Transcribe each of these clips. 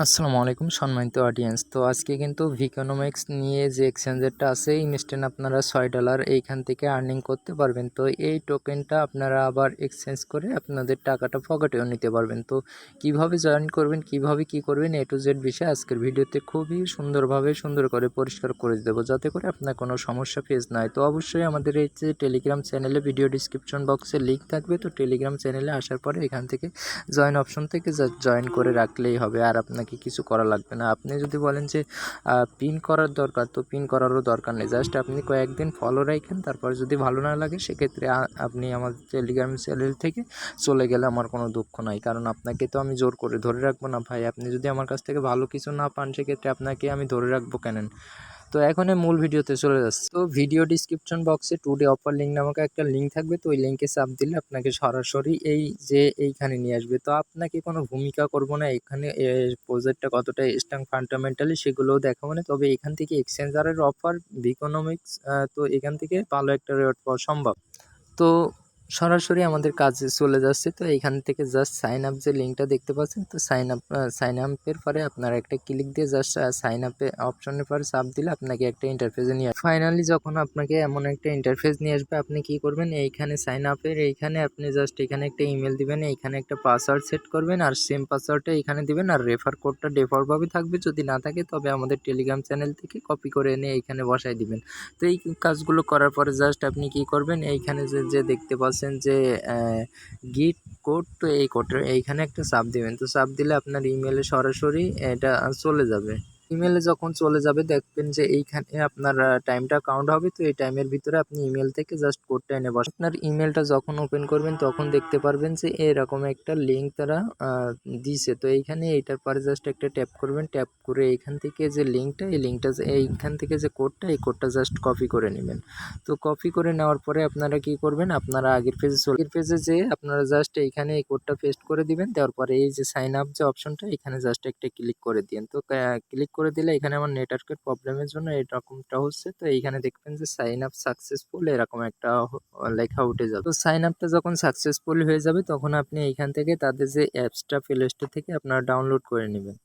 আসসালামু আলাইকুম সম্মানিত অডিয়েন্স। তো আজকে কিন্তু ভিকোনমিক্স নিয়ে যে এক্সচেঞ্জারটা আছে ইনস্ট্যান্ট আপনারা $6 এইখান থেকে আর্নিং করতে পারবেন। তো এই টোকেনটা আপনারা আবার এক্সচেঞ্জ করে আপনাদের টাকাটা পকেটেও নিতে পারবেন। তো কিভাবে জয়েন করবেন, কিভাবে কি করবেন A to Z বিষয়ে আজকের ভিডিওতে খুবই সুন্দর করে পরিষ্কার করে দেবো, যাতে করে আপনার কোনো সমস্যা ফেস না হয়। তো অবশ্যই আমাদের এই যে টেলিগ্রাম চ্যানেলে ভিডিও ডিসক্রিপশন বক্সে লিঙ্ক থাকবে। তো টেলিগ্রাম চ্যানেলে আসার পরে এখান থেকে জয়েন অপশন থেকে জয়েন করে রাখলেই হবে, আর আপনাকে কিছু করা লাগবে না। আপনি যদি বলেন যে পিন করার দরকার, তো পিন করারও দরকার নেই। জাস্ট আপনি কয়েকদিন ফলো রাখেন, তারপর যদি ভালো না লাগে সেক্ষেত্রে আপনি আমাদের টেলিগ্রাম চ্যানেল থেকে চলে গেলে আমার কোনো দুঃখ নাই, কারণ আপনাকে তো আমি জোর করে ধরে রাখবো না ভাই। আপনি যদি আমার কাছ থেকে ভালো কিছু না পান সেক্ষেত্রে আপনাকে আমি ধরে রাখবো কেন। তো এখন মূল ভিডিওতে চলে যাচ্ছে। তো ভিডিও ডিসক্রিপশন বক্সে টুডে অফার লিঙ্ক নামক একটা লিঙ্ক থাকবে। তো ওই লিঙ্কে চাপ দিলে আপনাকে সরাসরি এইখানে নিয়ে আসবে। তো আপনাকে কোনো ভূমিকা করব না এখানে, প্রজেক্টটা কতটা স্ট্রং ফান্ডামেন্টালি সেগুলোও দেখাবো না। তবে এখান থেকে এক্সচেঞ্জারের অফার বিকোনমিক্স, তো এখান থেকে ভালো একটা রেট পাওয়া সম্ভব। তো সরাসরি আমাদের কাজে চলে যাচ্ছে। তো এইখান থেকে জাস্ট সাইন আপ যে লিঙ্কটা দেখতে পাচ্ছেন, তো সাইন আপের পরে আপনারা একটা ক্লিক দিয়ে জাস্ট সাইন আপে অপশনের পরে চাপ দিলে আপনাকে একটা ইন্টারফেসে নিয়ে আসবে। ফাইনালি যখন আপনাকে এমন একটা ইন্টারফেস নিয়ে আসবে, আপনি কি করবেন, এইখানে সাইন আপের এইখানে আপনি জাস্ট এখানে একটা ইমেল দিবেন, এইখানে একটা পাসওয়ার্ড সেট করবেন আর সেম পাসওয়ার্ডটা এখানে দিবেন, আর রেফার কোডটা ডিফল্টভাবে থাকবে। যদি না থাকে তবে আমাদের টেলিগ্রাম চ্যানেল থেকে কপি করে এনে এইখানে বসাই দিবেন। তো এই কাজগুলো করার পরে জাস্ট আপনি কি করবেন, এইখানে যে দেখতে পাচ্ছেন যে গিট কোড, তো এই কোডটা এইখানে একটা চাপ দিবেন। তো চাপ দিলে আপনার ইমেলে সরাসরি এটা চলে যাবে। ইমেলে যখন চলে যাবে দেখবেন যে এইখানে আপনার টাইমটা কাউন্ট হবে। তো এই টাইমের ভিতরে আপনি ইমেল থেকে জাস্ট কোডটা এনে বসান। আপনার ইমেলটা যখন ওপেন করবেন তখন দেখতে পারবেন যে এরকম একটা লিঙ্ক তারা দিছে। তো এইখানে এইটার পরে জাস্ট একটা ট্যাপ করবেন, ট্যাপ করে এইখান থেকে যে লিঙ্কটা, এই লিঙ্কটা এইখান থেকে যে কোডটা, এই কোডটা জাস্ট কপি করে নেবেন। তো কপি করে নেওয়ার পরে আপনারা কি করবেন, আপনারা আগের পেজে যেয়ে আপনারা জাস্ট এইখানে এই কোডটা পেস্ট করে দিবেন। দেওয়ার পরে এই যে সাইন আপ যে অপশনটা, এখানে জাস্ট একটা ক্লিক করে দিন। তো ক্লিক করে দিলে এখানে আমার নেটওয়ার্কের প্রবলেমের জন্য এরকমটা হচ্ছে। তো এইখানে দেখবেন যে সাইন আপ সাকসেসফুল এরকম একটা লেখা উঠে যাবে। তো সাইন আপটা যখন সাকসেসফুল হয়ে যাবে তখন আপনি এইখান থেকে তাদের যে অ্যাপসটা প্লে স্টোর থেকে আপনারা ডাউনলোড করে নেবেন।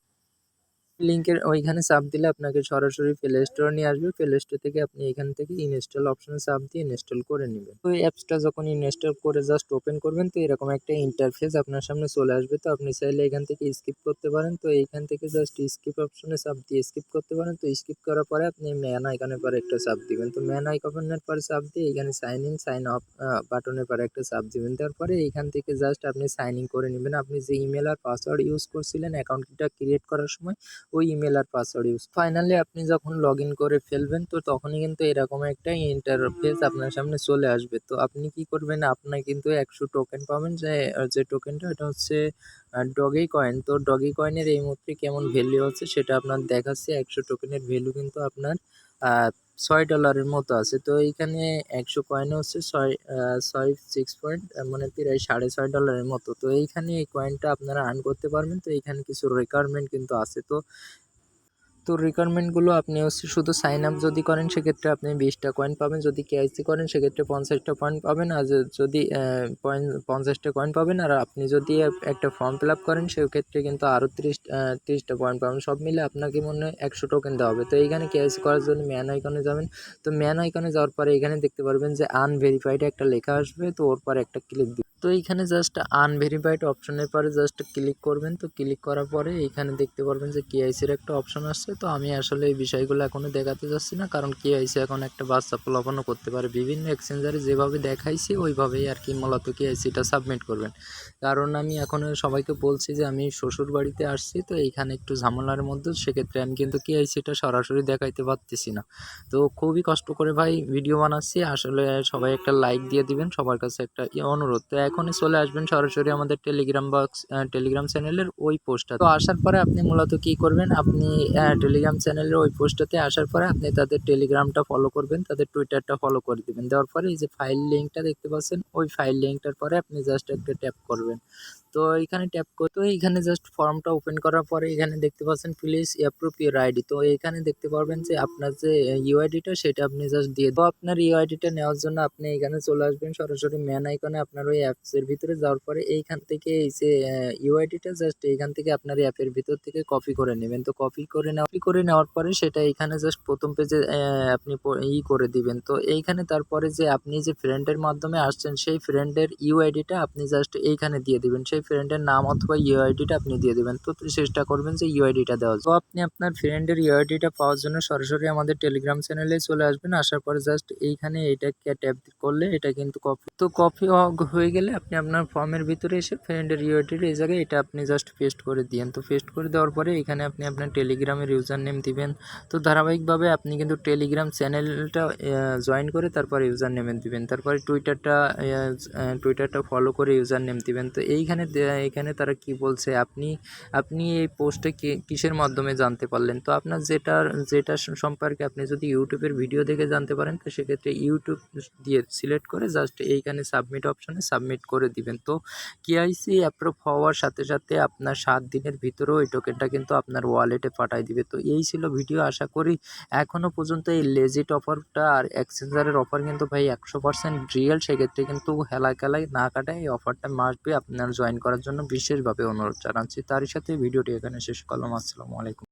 লিঙ্কের ওইখানে চাপ দিলে আপনাকে সরাসরি প্লে স্টোরে নিয়ে আসবে। প্লে স্টোর থেকে আপনি এখান থেকে ইনস্টল অপশনে চাপ দিয়ে ইনস্টল করে নেবেন। তো এই অ্যাপসটা যখন ইনস্টল করে জাস্ট ওপেন করবেন, তো এরকম একটা ইন্টারফেস আপনার সামনে চলে আসবে। তো আপনি চাইলে এখান থেকে স্কিপ করতে পারেন। তো এইখান থেকে জাস্ট স্কিপ অপশনে চাপ দিয়ে স্কিপ করতে পারেন। তো স্কিপ করার পরে আপনি ম্যান আইকনের পরে একটা চাপ দিবেন। তো ম্যান আইকনের পরে চাপ দিয়ে এখানে সাইন ইন সাইন অফ বাটনের পরে একটা চাপ দিবেন। তারপরে এইখান থেকে জাস্ট আপনি সাইন ইন করে নেবেন। আপনি যে ইমেল আর পাসওয়ার্ড ইউজ করছিলেন অ্যাকাউন্টটা ক্রিয়েট করার সময়, ওই ইমেল আর পাসওয়ার্ড ইউজ ফাইনালি আপনি যখন লগ ইন করে ফেলবেন, তো তখনই কিন্তু এরকম একটা ইন্টারফেস আপনার সামনে চলে আসবে। তো আপনি কি করবেন, আপনার কিন্তু 100 টোকেন পাবেন, যে টোকেনটা এটা হচ্ছে ডগি কয়েন। তো ডগি কয়েনের এই মুহূর্তে কেমন ভ্যালু হচ্ছে সেটা আপনার দেখাচ্ছে। 100 টোকেনের ভ্যালু কিন্তু আপনার $6 মতো আছে। তো এইখানে 100 কয়েনে হচ্ছে 6 পয়েন্ট, মানে প্রায় $6.5 মতো। তো এইখানে এই কয়েনটা আপনারা আর্ন করতে পারবেন। তো এইখানে কিছু রিকোয়ারমেন্ট কিন্তু আছে। তো রিকোয়ারমেন্টগুলো আপনি হচ্ছে শুধু সাইন আপ যদি করেন সেক্ষেত্রে আপনি 20টা কয়েন পাবেন, যদি কেওয়াইসি করেন সেক্ষেত্রে 50টা পয়েন্ট পাবেন, আর যদি 50টা কয়েন পাবেন, আর আপনি যদি একটা ফর্ম ফিল আপ করেন সেক্ষেত্রে কিন্তু আরও 30টা পয়েন্ট পাবেন। সব মিলে আপনাকে মনে হয় 100 টোকেন দেওয়া হবে। তো এইখানে কেওয়াইসি করার জন্য ম্যান আইকনে যাবেন। তো ম্যান আইকনে যাওয়ার পরে এখানে দেখতে পারবেন যে আনভেরিফাইড একটা লেখা আসবে। তো ওর পরে একটা ক্লিক দিন। তো এইখানে জাস্ট আনভেরিফাইড অপশনের পরে জাস্ট ক্লিক করবেন। তো ক্লিক করার পরে এইখানে দেখতে পারবেন যে কেওয়াইসির একটা অপশন আসছে। তো আমি আসলে এই বিষয়গুলো এখনও দেখাতে যাচ্ছি না, কারণ কেওয়াইসি এখন একটা বাচ্চা প্রলোভনও করতে পারে। বিভিন্ন এক্সচেঞ্জারে যেভাবে দেখাইছি ওইভাবেই আর কি মূলত কেওয়াইসিটা সাবমিট করবেন। কারণ আমি এখন সবাইকে বলছি যে আমি শ্বশুর বাড়িতে আসছি, তো এইখানে একটু ঝামেলার মধ্যে, সেক্ষেত্রে আমি কিন্তু কেওয়াইসিটা সরাসরি দেখাইতে পারতেছি না। তো খুবই কষ্ট করে ভাই ভিডিও বানাচ্ছি। আসলে সবাই একটা লাইক দিয়ে দিবেন, সবার কাছে একটা অনুরোধ। তো এখনই চলে আসবেন সরাসরি আমাদের টেলিগ্রাম চ্যানেলের ওই পোস্টটা। তো আসার পরে আপনি মূলত কি করবেন, আপনি টেলিগ্রাম চ্যানেলের ওই পোস্টটাতে আসার পরে আপনি তাদের টেলিগ্রামটা ফলো করবেন, তাদের টুইটারটা ফলো করে দিবেন। দেওয়ার পরে এই যে ফাইল লিঙ্কটা দেখতে পাচ্ছেন, ওই ফাইল লিঙ্কটার পরে আপনি জাস্ট একটা ট্যাপ করবেন। তো এখানে ট্যাপ করে তো এইখানে জাস্ট ফর্মটা ওপেন করার পরে এখানে দেখতে পাচ্ছেন প্লিজ অ্যাপ্রুভ ইউর আইডি। তো এখানে দেখতে পারবেন যে আপনার যে ইউআইডিটা সেটা আপনি জাস্ট দিয়ে তো আপনার ইউআইডিটা নেওয়ার জন্য আপনি এখানে চলে আসবেন সরাসরি ম্যান আইকনে। আপনার ওই অ্যাপসের ভিতরে যাওয়ার পরে এইখান থেকে এই যে ইউআইডিটা জাস্ট এইখান থেকে আপনার অ্যাপের ভিতর থেকে কপি করে নেবেন। তো কপি করে নেওয়ার পরে সেটা এখানে জাস্ট প্রথম পেজে আপনি করে দিবেন। তো এইখানে তারপরে যে আপনি যে ফ্রেন্ডের মাধ্যমে আসছেন সেই ফ্রেন্ডের ইউআইডিটা আপনি জাস্ট এইখানে দিয়ে দিবেন। সেই ফ্রেন্ডের নাম অথবা ইউআইডিটা আপনি দিয়ে দিবেন। তো চেষ্টা করবেন যে ইউআইডিটা দেওয়ার। তো আপনি আপনার ফ্রেন্ডের ইউআইডিটা পাওয়ার জন্য সরাসরি আমাদের টেলিগ্রাম চ্যানেলে চলে আসবেন। আসার পরে জাস্ট এইখানে এইটাকে ট্যাপ করলে এটা কিন্তু কপি হয়ে গেলে আপনি আপনার ফর্মের ভিতরে এসে ফ্রেন্ডের ইউআইডির এই জায়গায় এটা আপনি জাস্ট পেস্ট করে দিয়েন। তো পেস্ট করে দেওয়ার পরে এখানে আপনি আপনার টেলিগ্রামের ইউজার নেম দিবেন। তো ধারাবাহিকভাবে আপনি কিন্তু টেলিগ্রাম চ্যানেলটা জয়েন করে তারপর ইউজার নেম দিবেন। তারপরে টুইটারটা ফলো করে ইউজার নেম দিবেন। তো এইখানে তারা কি বলছে, আপনি এই পোস্টে কিসের মাধ্যমে জানতে পারলেন। তো আপনার যেটা সম্পর্কে আপনি যদি ইউটিউবের ভিডিও দেখে জানতে পারেন তো সেক্ষেত্রে ইউটিউব দিয়ে সিলেক্ট করে জাস্ট এইখানে সাবমিট অপশনে সাবমিট করে দিবেন। তো কেওয়াইসি অ্যাপ্রুভ হওয়ার সাথে সাথে আপনার 7 দিনের ভিতরেও এই টোকেনটা কিন্তু আপনার ওয়ালেটে পাঠিয়ে দিবে। তো এই ছিল ভিডিও। আশা করি এখনও পর্যন্ত এই লেজিট অফারটা আর এক্সচেঞ্জারের অফার কিন্তু ভাই 100% রিয়েল। সেক্ষেত্রে কিন্তু খেলায় না কাটায় এই অফারটা মাস্ট বি আপনার জয়েন করার জন্য বিশেষভাবে অনুরোধ জানাচ্ছি। তারই সাথে ভিডিওটি এখানে শেষ করলাম। আসসালামু আলাইকুম।